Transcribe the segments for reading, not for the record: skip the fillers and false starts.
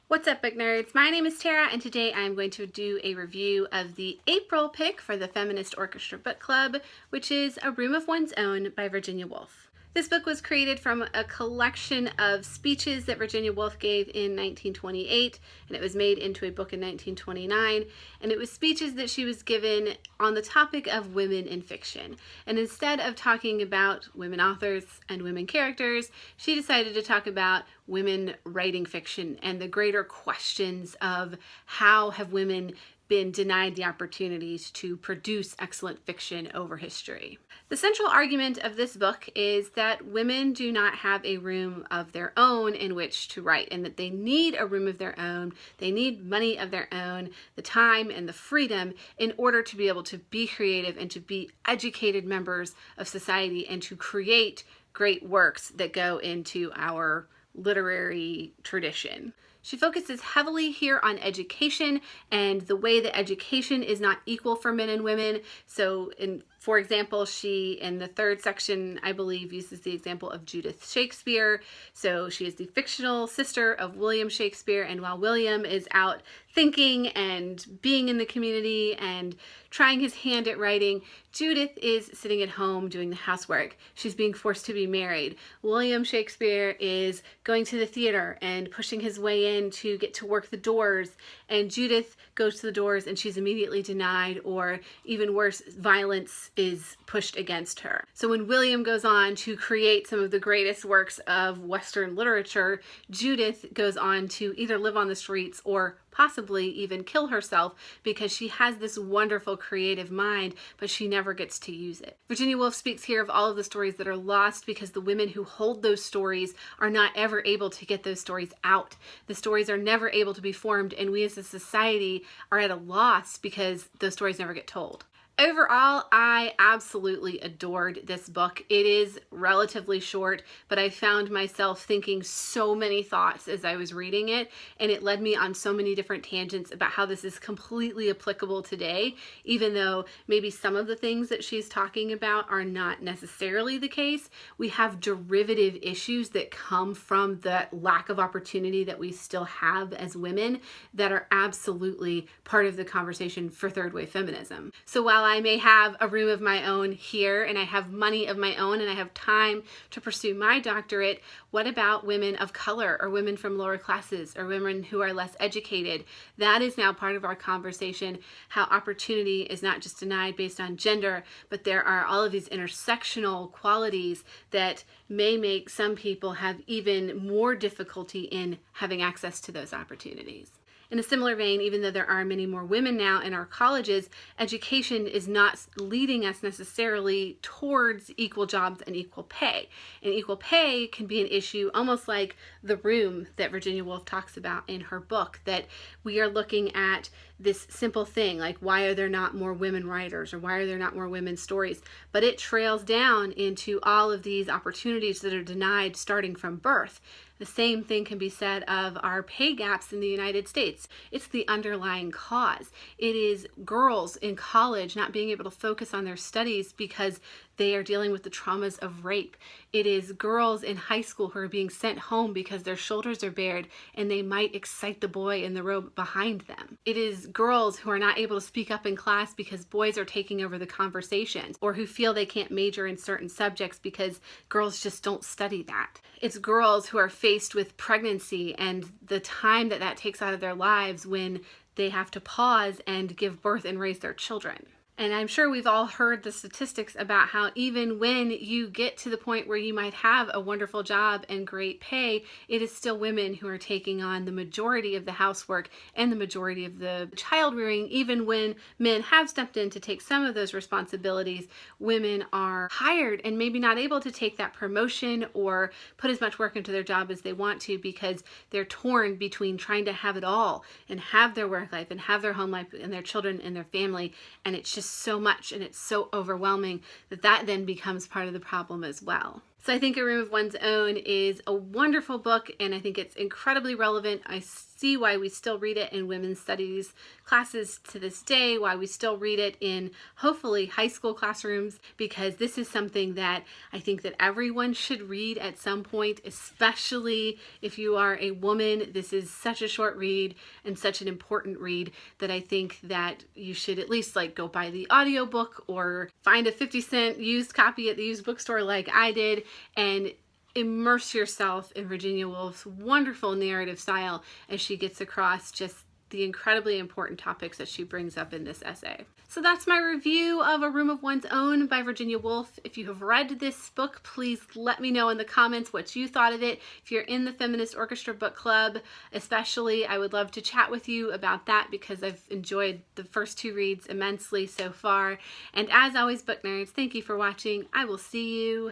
What's up, book nerds? My name is Tara, and today I'm going to do a review of the April pick for the Feminist Orchestra Book Club, which is A Room of One's Own by Virginia Woolf. This book was created from a collection of speeches that Virginia Woolf gave in 1928, and it was made into a book in 1929, and it was speeches that she was given on the topic of women in fiction. And instead of talking about women authors and women characters, she decided to talk about women writing fiction and the greater questions of how have women been denied the opportunities to produce excellent fiction over history. The central argument of this book is that women do not have a room of their own in which to write, and that they need a room of their own, they need money of their own, the time and the freedom in order to be able to be creative and to be educated members of society and to create great works that go into our literary tradition. She focuses heavily here on education and the way that education is not equal for men and women. So for example, she, in the third section, I believe, uses the example of Judith Shakespeare. So she is the fictional sister of William Shakespeare, and while William is out thinking and being in the community and trying his hand at writing, Judith is sitting at home doing the housework. She's being forced to be married. William Shakespeare is going to the theater and pushing his way in to get to work the doors, and Judith goes to the doors and she's immediately denied, or even worse, violence is pushed against her. So when William goes on to create some of the greatest works of Western literature, Judith goes on to either live on the streets or possibly even kill herself because she has this wonderful creative mind, but she never gets to use it. Virginia Woolf speaks here of all of the stories that are lost because the women who hold those stories are not ever able to get those stories out. The stories are never able to be formed, and we as a society are at a loss because those stories never get told. Overall, I absolutely adored this book. It is relatively short, but I found myself thinking so many thoughts as I was reading it, and it led me on so many different tangents about how this is completely applicable today, even though maybe some of the things that she's talking about are not necessarily the case. We have derivative issues that come from the lack of opportunity that we still have as women that are absolutely part of the conversation for third wave feminism. So while I may have a room of my own here, and I have money of my own, and I have time to pursue my doctorate, what about women of color, or women from lower classes, or women who are less educated? That is now part of our conversation, how opportunity is not just denied based on gender, but there are all of these intersectional qualities that may make some people have even more difficulty in having access to those opportunities. In a similar vein, even though there are many more women now in our colleges, education is not leading us necessarily towards equal jobs and equal pay. And equal pay can be an issue almost like the room that Virginia Woolf talks about in her book, that we are looking at this simple thing like, why are there not more women writers, or why are there not more women's stories? But it trails down into all of these opportunities that are denied starting from birth. The same thing can be said of our pay gaps in the United States. It's the underlying cause. It is girls in college not being able to focus on their studies because they are dealing with the traumas of rape. It is girls in high school who are being sent home because their shoulders are bared and they might excite the boy in the row behind them. It is girls who are not able to speak up in class because boys are taking over the conversations, or who feel they can't major in certain subjects because girls just don't study that. It's girls who are faced with pregnancy and the time that that takes out of their lives when they have to pause and give birth and raise their children. And I'm sure we've all heard the statistics about how even when you get to the point where you might have a wonderful job and great pay, it is still women who are taking on the majority of the housework and the majority of the child rearing. Even when men have stepped in to take some of those responsibilities, women are hired and maybe not able to take that promotion or put as much work into their job as they want to because they're torn between trying to have it all and have their work life and have their home life and their children and their family. And it's just so much, and it's so overwhelming that then becomes part of the problem as well. So I think A Room of One's Own is a wonderful book, and I think it's incredibly relevant. I see why we still read it in women's studies classes to this day, why we still read it in hopefully high school classrooms, because this is something that I think that everyone should read at some point, especially if you are a woman. This is such a short read and such an important read that I think that you should at least like go buy the audiobook or find a 50-cent used copy at the used bookstore like I did, and immerse yourself in Virginia Woolf's wonderful narrative style as she gets across just the incredibly important topics that she brings up in this essay. So that's my review of A Room of One's Own by Virginia Woolf. If you have read this book, please let me know in the comments what you thought of it. If you're in the Feminist Orchestra Book Club, especially, I would love to chat with you about that because I've enjoyed the first 2 reads immensely so far. And as always, book nerds, thank you for watching. I will see you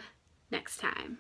next time.